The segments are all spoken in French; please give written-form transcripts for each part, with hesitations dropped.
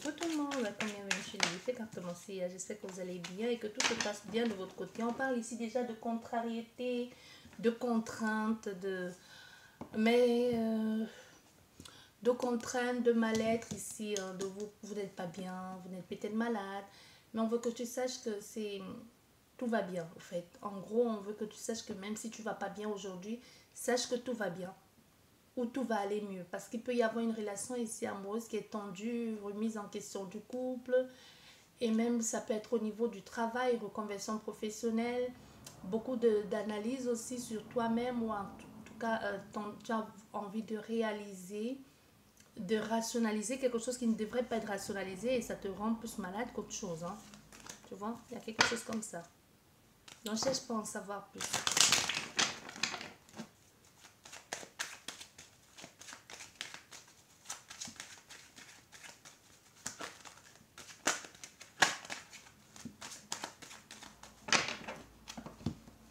Coucou tout le monde, bienvenue chez les cartes commencées. J'espère que vous allez bien et que tout se passe bien de votre côté. On parle ici déjà de contrariété, de contraintes, de contraintes, de mal-être ici, de vous n'êtes pas bien, vous n'êtes peut-être malade, mais on veut que tu saches que tout va bien en fait. En gros, on veut que tu saches que même si tu vas pas bien aujourd'hui, sache que tout va bien ou tout va aller mieux. Parce qu'il peut y avoir une relation ici amoureuse qui est tendue, remise en question du couple. Et même ça peut être au niveau du travail, reconversion professionnelle. Beaucoup d'analyse aussi sur toi-même ou en tout cas, tu as envie de réaliser, de rationaliser quelque chose qui ne devrait pas être rationalisé et ça te rend plus malade qu'autre chose. Hein. Tu vois, il y a quelque chose comme ça. Donc, je cherche pas à en savoir plus.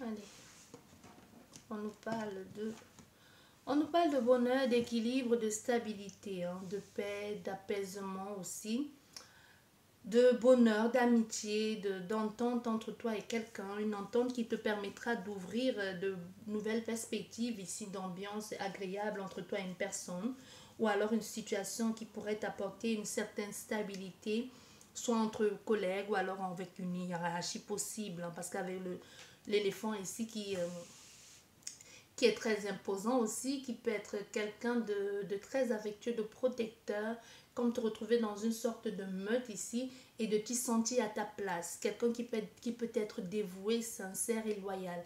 Allez, on nous parle de bonheur, d'équilibre, de stabilité, hein, de paix, d'apaisement aussi, de bonheur, d'amitié, d'entente entre toi et quelqu'un, une entente qui te permettra d'ouvrir de nouvelles perspectives ici, d'ambiance agréable entre toi et une personne, ou alors une situation qui pourrait t'apporter une certaine stabilité, soit entre collègues ou alors avec une hiérarchie possible, hein, parce qu'avec l'éléphant ici qui est très imposant aussi, qui peut être quelqu'un de très affectueux, de protecteur, comme te retrouver dans une sorte de meute ici et de t'y sentir à ta place. Quelqu'un qui peut être dévoué, sincère et loyal.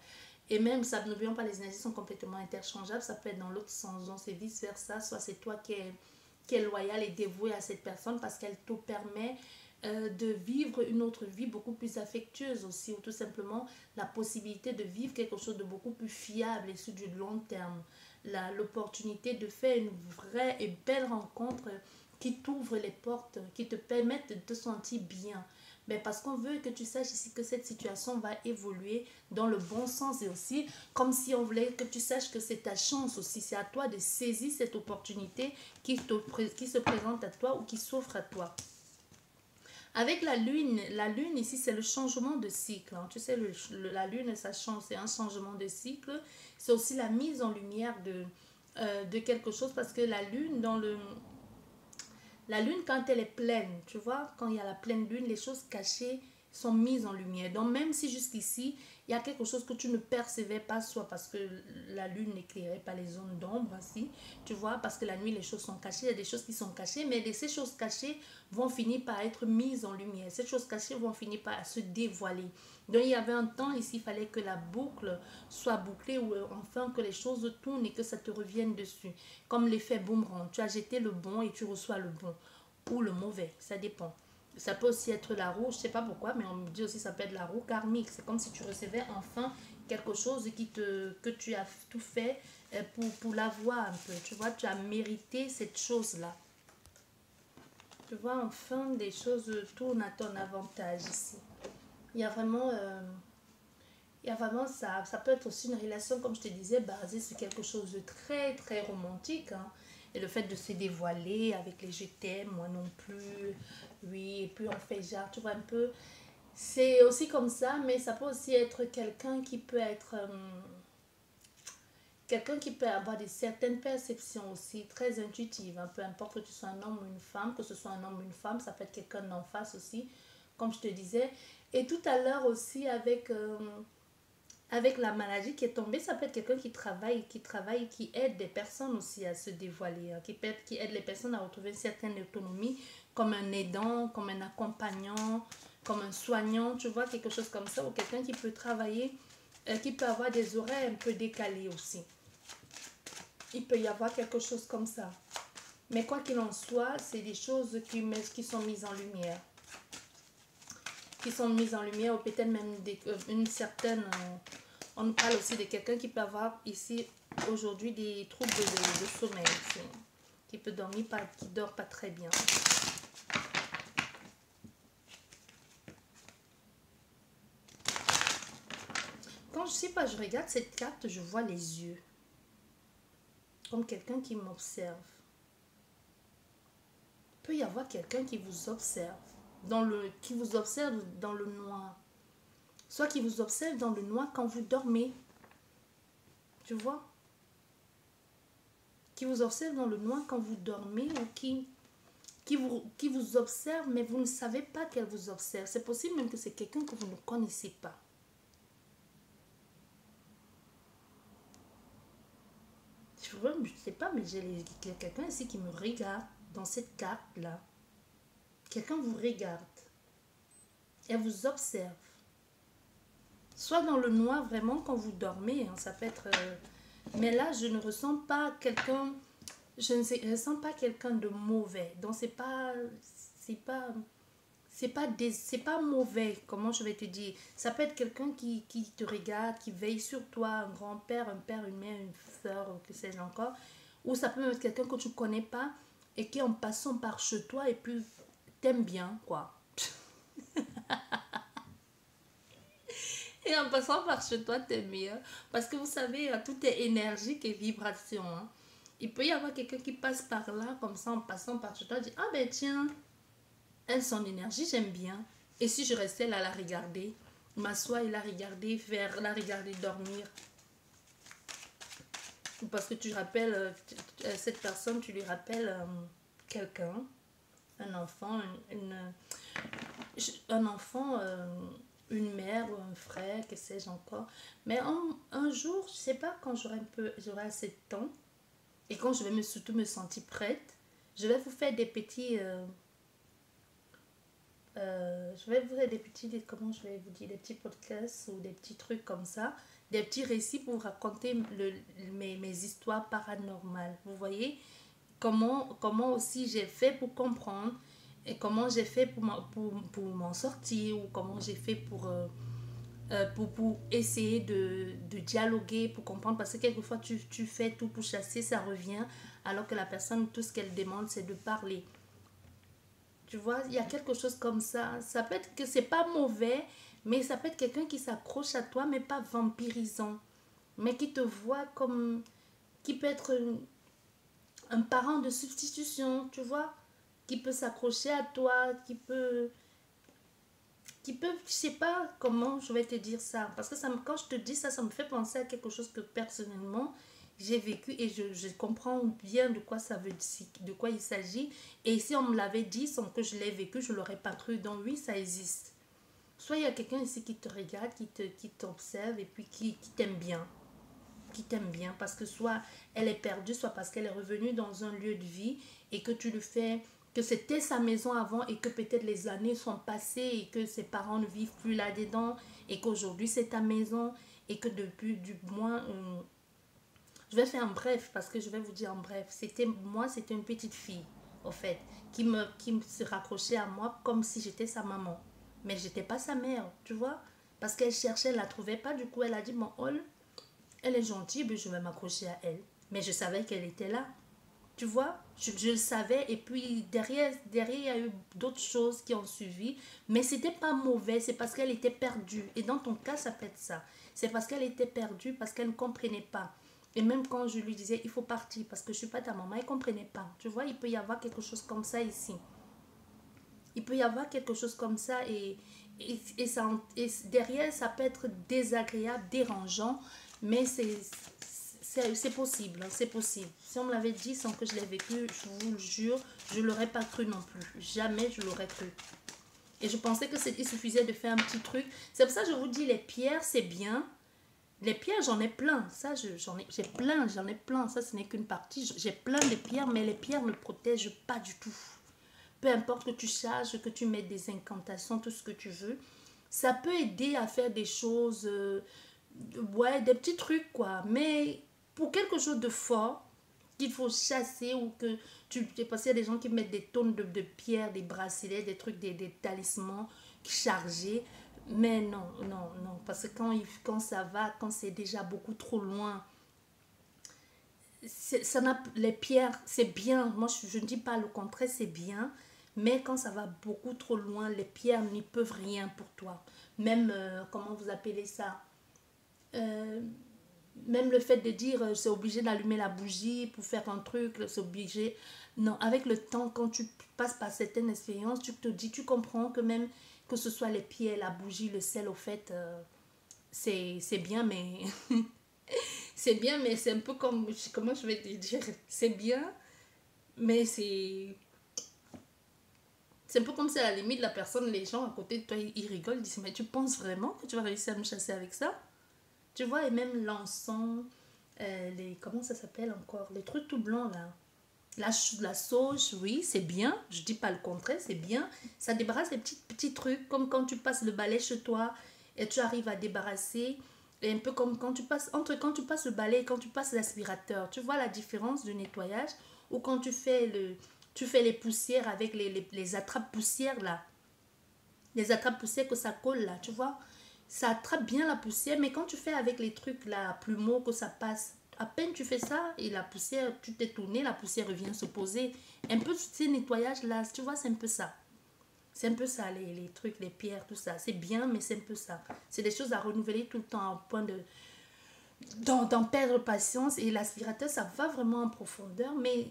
Et même, ça, n'oublions pas, les énergies sont complètement interchangeables, ça peut être dans l'autre sens, donc c'est vice versa, soit c'est toi qui est loyal et dévoué à cette personne parce qu'elle te permet de vivre une autre vie beaucoup plus affectueuse aussi, ou tout simplement la possibilité de vivre quelque chose de beaucoup plus fiable et sur du long terme. L'opportunité de faire une vraie et belle rencontre qui t'ouvre les portes, qui te permettent de te sentir bien. Mais parce qu'on veut que tu saches ici que cette situation va évoluer dans le bon sens et aussi comme si on voulait que tu saches que c'est ta chance aussi. C'est à toi de saisir cette opportunité qui se présente à toi ou qui s'offre à toi. Avec la lune ici, c'est le changement de cycle. Hein. Tu sais, la lune, ça change, c'est un changement de cycle. C'est aussi la mise en lumière de quelque chose parce que la lune, quand elle est pleine, tu vois, quand il y a la pleine lune, les choses cachées sont mises en lumière. Donc, même si jusqu'ici, il y a quelque chose que tu ne percevais pas, soit parce que la lune n'éclairait pas les zones d'ombre, ainsi, tu vois, parce que la nuit, les choses sont cachées, il y a des choses qui sont cachées, mais ces choses cachées vont finir par être mises en lumière. Ces choses cachées vont finir par se dévoiler. Donc, il y avait un temps ici, il fallait que la boucle soit bouclée ou enfin que les choses tournent et que ça te revienne dessus. Comme l'effet boomerang. Tu as jeté le bon et tu reçois le bon. Ou le mauvais, ça dépend. Ça peut aussi être la roue, je ne sais pas pourquoi, mais on me dit aussi que ça peut être la roue karmique. C'est comme si tu recevais enfin quelque chose que tu as tout fait pour l'avoir un peu. Tu vois, tu as mérité cette chose-là. Tu vois, enfin, des choses tournent à ton avantage ici. Il y a vraiment... ça peut être aussi une relation, comme je te disais, basée sur quelque chose de très, très romantique. Hein. Et le fait de se dévoiler avec les je t'aime, moi non plus, oui, et puis on fait genre, tu vois un peu. C'est aussi comme ça, mais ça peut aussi être quelqu'un qui peut avoir certaines perceptions aussi très intuitives. Hein. Peu importe que tu sois un homme ou une femme, que ce soit un homme ou une femme, ça peut être quelqu'un d'en face aussi, comme je te disais. Et tout à l'heure aussi avec la maladie qui est tombée, ça peut être quelqu'un qui aide des personnes aussi à se dévoiler, hein, qui aide les personnes à retrouver une certaine autonomie, comme un aidant, comme un accompagnant, comme un soignant, tu vois, quelque chose comme ça, ou quelqu'un qui peut travailler, qui peut avoir des horaires un peu décalés aussi. Il peut y avoir quelque chose comme ça. Mais quoi qu'il en soit, c'est des choses qui sont mises en lumière. Qui sont mises en lumière, ou peut-être même une certaine... on nous parle aussi de quelqu'un qui peut avoir ici, aujourd'hui, des troubles de sommeil. Qui peut dormir, qui dort pas très bien. Quand je sais pas, je regarde cette carte, je vois les yeux. Comme quelqu'un qui m'observe. peut y avoir quelqu'un qui vous observe, dans le noir. Soit qui vous observe dans le noir quand vous dormez. Tu vois? Qui vous observe dans le noir quand vous dormez ou qui vous observe, mais vous ne savez pas qu'elle vous observe. C'est possible même que c'est quelqu'un que vous ne connaissez pas. Je ne sais pas, mais j'ai quelqu'un ici qui me regarde dans cette carte-là. Quelqu'un vous regarde. Elle vous observe. Soit dans le noir, vraiment, quand vous dormez. Hein, ça peut être... mais là, je ne ressens pas quelqu'un... Je ne ressens pas quelqu'un de mauvais. Donc, c'est pas... C'est pas mauvais, comment je vais te dire. Ça peut être quelqu'un qui te regarde, qui veille sur toi, un grand-père, un père, une mère, une soeur, que sais-je encore. Ou ça peut être quelqu'un que tu connais pas et qui en passant par chez toi et puis t'aime bien, quoi. Et en passant par chez toi, t'aimes bien. Parce que vous savez, tout est énergique et vibration. Hein. Il peut y avoir quelqu'un qui passe par là, comme ça, en passant par chez toi, dit, ah ben tiens, elle, son énergie, j'aime bien. Et si je restais là à la regarder, m'asseoir et la regarder, faire la regarder dormir. Parce que tu rappelles, cette personne, tu lui rappelles quelqu'un, un enfant, un enfant, une mère ou un frère, que sais-je encore. Mais un jour, je sais pas, quand j'aurai assez de temps, et quand je vais surtout me sentir prête, je vais vous faire des petits... je vais vous faire des petits, comment je vais vous dire, des petits podcasts ou des petits trucs comme ça, des petits récits pour raconter mes histoires paranormales. Vous voyez comment aussi j'ai fait pour comprendre et comment j'ai fait pour m'en sortir ou comment j'ai fait pour essayer de dialoguer, pour comprendre. Parce que quelquefois, tu fais tout pour chasser, ça revient, alors que la personne, tout ce qu'elle demande, c'est de parler. Tu vois, il y a quelque chose comme ça. Ça peut être que c'est pas mauvais, mais ça peut être quelqu'un qui s'accroche à toi, mais pas vampirisant. Mais qui te voit comme... Qui peut être un parent de substitution, tu vois. Qui peut s'accrocher à toi, je sais pas comment je vais te dire ça. Parce que quand je te dis ça, ça me fait penser à quelque chose que personnellement, j'ai vécu et je comprends bien de quoi ça veut dire, de quoi il s'agit. Et si on me l'avait dit sans que je l'ai vécu, je l'aurais pas cru. Donc oui, ça existe. Soit il y a quelqu'un ici qui te regarde, qui t'observe et puis qui t'aime bien. Qui t'aime bien parce que soit elle est perdue, soit parce qu'elle est revenue dans un lieu de vie et que tu le fais, que c'était sa maison avant et que peut-être les années sont passées et que ses parents ne vivent plus là-dedans et qu'aujourd'hui c'est ta maison et que depuis du moins je vais faire en bref parce que je vais vous dire en bref. C'était une petite fille, au fait, qui me se raccrochait à moi comme si j'étais sa maman. Mais j'étais pas sa mère, tu vois. Parce qu'elle cherchait, elle la trouvait pas. Du coup, elle a dit, bon, elle est gentille, mais je vais m'accrocher à elle. Mais je savais qu'elle était là. Tu vois, je le savais. Et puis, derrière, il y a eu d'autres choses qui ont suivi. Mais c'était pas mauvais. C'est parce qu'elle était perdue. Et dans ton cas, ça peut être ça. C'est parce qu'elle était perdue, parce qu'elle ne comprenait pas. Et même quand je lui disais, il faut partir parce que je ne suis pas ta maman, elle ne comprenait pas. Tu vois, il peut y avoir quelque chose comme ça ici. Il peut y avoir quelque chose comme ça et derrière, ça peut être désagréable, dérangeant, mais c'est possible, hein, c'est possible. Si on me l'avait dit sans que je l'ai vécu, je vous le jure, je ne l'aurais pas cru non plus. Jamais je l'aurais cru. Et je pensais que il suffisait de faire un petit truc. C'est pour ça que je vous dis, les pierres, c'est bien. Les pierres, j'en ai plein. Ça, j'en ai plein. Ça, ce n'est qu'une partie. J'ai plein de pierres, mais les pierres ne protègent pas du tout. Peu importe que tu charges, que tu mettes des incantations, tout ce que tu veux. Ça peut aider à faire des choses, ouais, des petits trucs, quoi. Mais pour quelque chose de fort, qu'il faut chasser ou que parce qu'il y a des gens qui mettent des tonnes de pierres, des bracelets, des trucs, des talismans chargés. Mais non, non, non. Parce que quand ça va, quand c'est déjà beaucoup trop loin, les pierres, c'est bien. Moi, je ne dis pas le contraire, c'est bien. Mais quand ça va beaucoup trop loin, les pierres n'y peuvent rien pour toi. Même, comment vous appelez ça euh, Même le fait de dire c'est obligé d'allumer la bougie pour faire un truc, c'est obligé. Non, avec le temps, quand tu passes par certaines expériences, tu te dis, tu comprends que même que ce soit les pierres, la bougie, le sel, au fait, c'est bien, mais c'est bien, mais c'est un peu comme, comment je vais te dire, c'est bien, mais c'est un peu comme si à la limite, la personne, les gens à côté de toi, ils rigolent, ils disent, mais tu penses vraiment que tu vas réussir à me chasser avec ça? Tu vois, et même l'encens, comment ça s'appelle encore? Les trucs tout blancs là. La sauge, oui, c'est bien. Je dis pas le contraire, c'est bien. Ça débarrasse les petits trucs, comme quand tu passes le balai chez toi et tu arrives à débarrasser. Et un peu comme quand tu passes, entre quand tu passes le balai et quand tu passes l'aspirateur. Tu vois la différence de nettoyage? Ou quand tu fais les poussières avec les attrapes-poussières là. Les attrapes-poussières que ça colle là, tu vois? Ça attrape bien la poussière, mais quand tu fais avec les trucs là, plumeaux, que ça passe, à peine tu fais ça et la poussière, tu t'es tourné, la poussière revient se poser. Un peu ces nettoyages là, tu vois, c'est un peu ça. C'est un peu ça, les trucs, les pierres, tout ça. C'est bien, mais c'est un peu ça. C'est des choses à renouveler tout le temps, au point de d'en perdre patience. Et l'aspirateur, ça va vraiment en profondeur, mais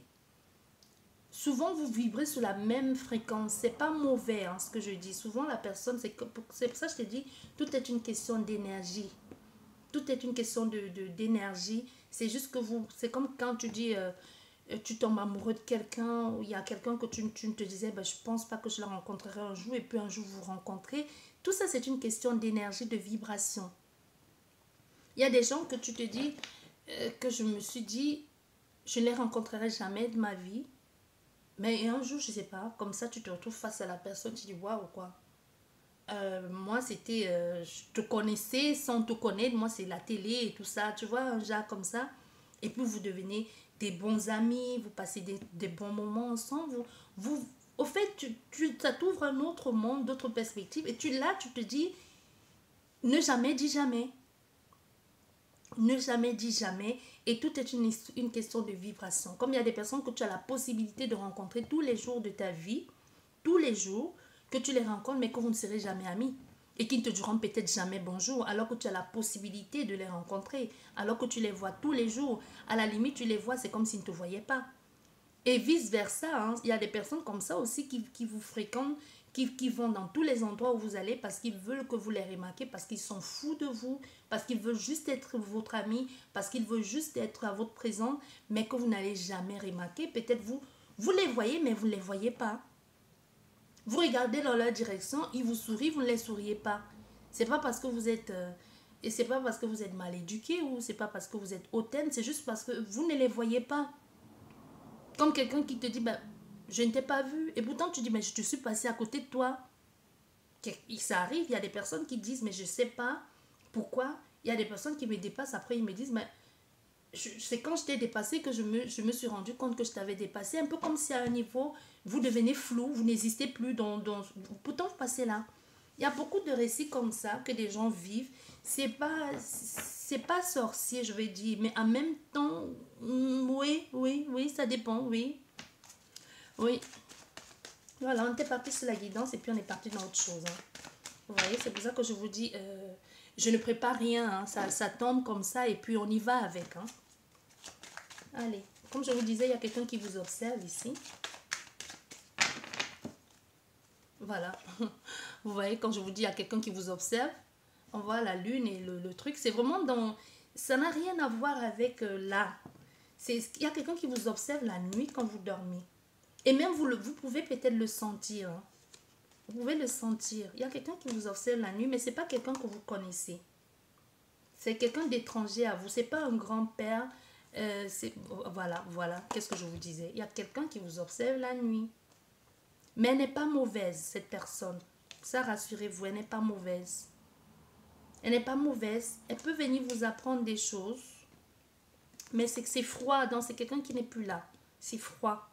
souvent vous vibrez sur la même fréquence. C'est pas mauvais, hein, ce que je dis. Souvent la personne, c'est pour ça que je te dis, tout est une question d'énergie. Tout est une question d'énergie. C'est juste que vous, c'est comme quand tu dis, tu tombes amoureux de quelqu'un, ou il y a quelqu'un que tu te disais, ben, je pense pas que je le rencontrerai un jour, et puis un jour vous vous rencontrez. Tout ça, c'est une question d'énergie, de vibration. Il y a des gens que tu te dis, que je me suis dit, je ne les rencontrerai jamais de ma vie. Mais un jour, je sais pas, comme ça, tu te retrouves face à la personne, tu dis, waouh, quoi. Moi, c'était, je te connaissais sans te connaître. Moi, c'est la télé et tout ça. Tu vois, un genre comme ça. Et puis, vous devenez des bons amis. Vous passez des bons moments ensemble. Au fait, ça t'ouvre un autre monde, d'autres perspectives. Et là, tu te dis, ne jamais dis jamais. Ne jamais dis jamais. Et tout est une question de vibration. Comme il y a des personnes que tu as la possibilité de rencontrer tous les jours de ta vie, tous les jours, que tu les rencontres, mais que vous ne serez jamais amis. Et qui ne te diront peut-être jamais bonjour, alors que tu as la possibilité de les rencontrer, alors que tu les vois tous les jours. À la limite, tu les vois, c'est comme s'ils ne te voyaient pas. Et vice-versa, hein, il y a des personnes comme ça aussi qui vous fréquentent, qui vont dans tous les endroits où vous allez parce qu'ils veulent que vous les remarquiez, parce qu'ils sont fous de vous, parce qu'ils veulent juste être votre ami, parce qu'ils veulent juste être à votre présence, mais que vous n'allez jamais remarquer. Peut-être vous les voyez, mais vous ne les voyez pas. Vous regardez dans leur direction, ils vous sourient, vous ne les souriez pas. C'est pas parce que vous êtes et c'est pas parce que vous êtes mal éduqué ou c'est pas parce que vous êtes hautaine, c'est juste parce que vous ne les voyez pas. Comme quelqu'un qui te dit bah, je ne t'ai pas vu et pourtant tu dis mais je te suis passé à côté de toi. Ça arrive, il y a des personnes qui disent mais je sais pas pourquoi. Il y a des personnes qui me dépassent après ils me disent mais c'est quand je t'ai dépassé que je me suis rendu compte que je t'avais dépassé. Un peu comme si à un niveau, vous devenez flou, vous n'existez plus. Pourtant, vous passez là. Il y a beaucoup de récits comme ça que des gens vivent. C'est pas sorcier, je vais dire, mais en même temps, oui, ça dépend, oui. Oui. Voilà, on était parti sur la guidance et puis on est parti dans autre chose. Hein. Vous voyez, c'est pour ça que je vous dis, je ne prépare rien. Hein. Ça tombe comme ça et puis on y va avec. Hein. Allez, comme je vous disais, il y a quelqu'un qui vous observe ici. Voilà. Vous voyez, quand je vous dis, il y a quelqu'un qui vous observe, on voit la lune et le truc. C'est vraiment dans... Ça n'a rien à voir avec là. Il y a quelqu'un qui vous observe la nuit quand vous dormez. Et même vous pouvez peut-être le sentir. Hein. Vous pouvez le sentir. Il y a quelqu'un qui vous observe la nuit, mais ce n'est pas quelqu'un que vous connaissez. C'est quelqu'un d'étranger à vous. Ce n'est pas un grand-père. Voilà. Qu'est-ce que je vous disais? Il y a quelqu'un qui vous observe la nuit. Mais elle n'est pas mauvaise, cette personne. Ça, rassurez-vous, elle n'est pas mauvaise. Elle n'est pas mauvaise. Elle peut venir vous apprendre des choses. Mais c'est que c'est froid. Donc, c'est quelqu'un qui n'est plus là. C'est froid.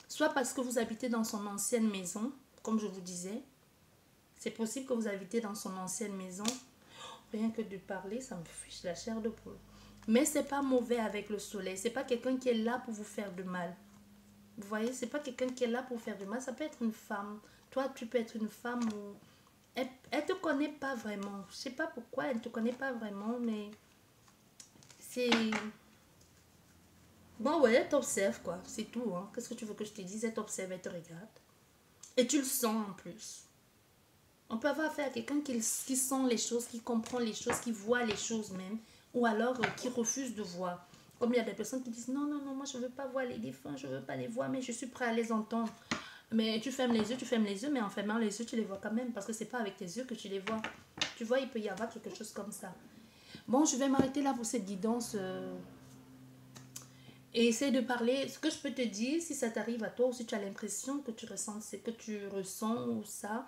Soit parce que vous habitez dans son ancienne maison, comme je vous disais. C'est possible que vous habitez dans son ancienne maison. Rien que de parler, ça me fiche la chair de poule. Mais c'est pas mauvais avec le soleil. C'est pas quelqu'un qui est là pour vous faire de mal. Vous voyez, c'est pas quelqu'un qui est là pour faire du mal. Ça peut être une femme. Toi, tu peux être une femme où... Elle te connaît pas vraiment. Je sais pas pourquoi elle te connaît pas vraiment, mais c'est... Bon, ouais, elle t'observe, quoi. C'est tout, hein. Qu'est-ce que tu veux que je te dise? Elle t'observe, elle te regarde. Et tu le sens en plus. On peut avoir affaire à quelqu'un qui sent les choses, qui comprend les choses, qui voit les choses même, ou alors qui refuse de voir. Comme il y a des personnes qui disent non, non, non, moi je ne veux pas voir les défunts, je ne veux pas les voir, mais je suis prêt à les entendre. Mais tu fermes les yeux, mais en fermant les yeux, tu les vois quand même, parce que c'est pas avec tes yeux que tu les vois. Tu vois, il peut y avoir quelque chose comme ça. Bon, je vais m'arrêter là pour cette guidance. Et essayer de parler. Ce que je peux te dire, si ça t'arrive à toi, ou si tu as l'impression que tu ressens, c'est que tu ressens ou ça.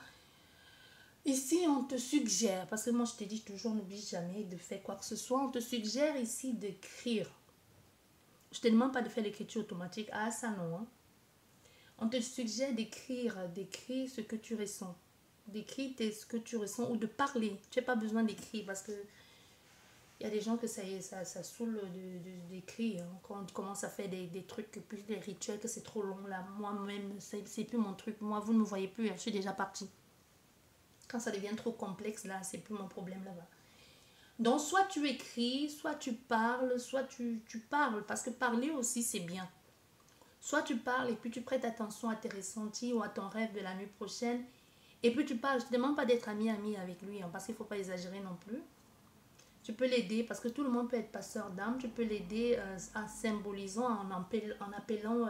Ici, on te suggère, parce que moi je te dis toujours, n'oublie jamais de faire quoi que ce soit. On te suggère ici d'écrire. Je te demande pas de faire l'écriture automatique. Ah, ça non. Hein. On te suggère d'écrire ce que tu ressens. D'écrire ce que tu ressens ou de parler. Tu n'as pas besoin d'écrire parce que il y a des gens que ça y est, ça saoule d'écrire. Hein. Quand on commence à faire des trucs, plus des rituels, que c'est trop long là. Moi-même, c'est plus mon truc. Moi, vous ne me voyez plus, je suis déjà partie. Quand ça devient trop complexe, là, c'est plus mon problème là-bas. Donc, soit tu écris, soit tu parles, soit tu parles. Parce que parler aussi, c'est bien. Soit tu parles et puis tu prêtes attention à tes ressentis ou à ton rêve de la nuit prochaine. Et puis tu parles. Je ne te demande pas d'être ami avec lui, hein, parce qu'il ne faut pas exagérer non plus. Tu peux l'aider parce que tout le monde peut être passeur d'âme. Tu peux l'aider en symbolisant, en appelant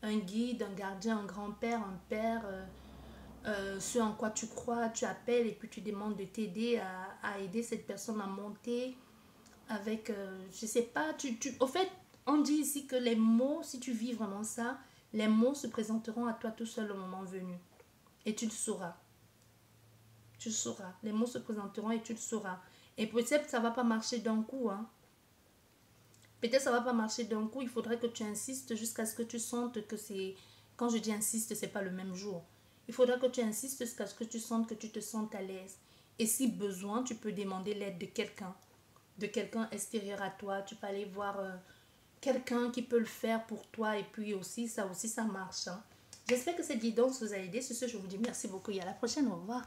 un guide, un gardien, un grand-père, un père, ce en quoi tu crois, tu appelles et puis tu demandes de t'aider à aider cette personne à monter avec, je sais pas, au fait, on dit ici que les mots, si tu vis vraiment ça, les mots se présenteront à toi tout seul au moment venu. Et tu le sauras. Tu le sauras. Les mots se présenteront et tu le sauras. Et peut-être ça va pas marcher d'un coup, hein. Peut-être ça va pas marcher d'un coup, il faudrait que tu insistes jusqu'à ce que tu sentes que c'est... Quand je dis insiste, c'est pas le même jour. Il faudra que tu insistes jusqu'à ce que tu sentes que tu te sentes à l'aise. Et si besoin, tu peux demander l'aide de quelqu'un extérieur à toi. Tu peux aller voir quelqu'un qui peut le faire pour toi. Et puis aussi, ça marche. Hein. J'espère que cette guidance vous a aidé. Sur ce, je vous dis merci beaucoup et à la prochaine. Au revoir.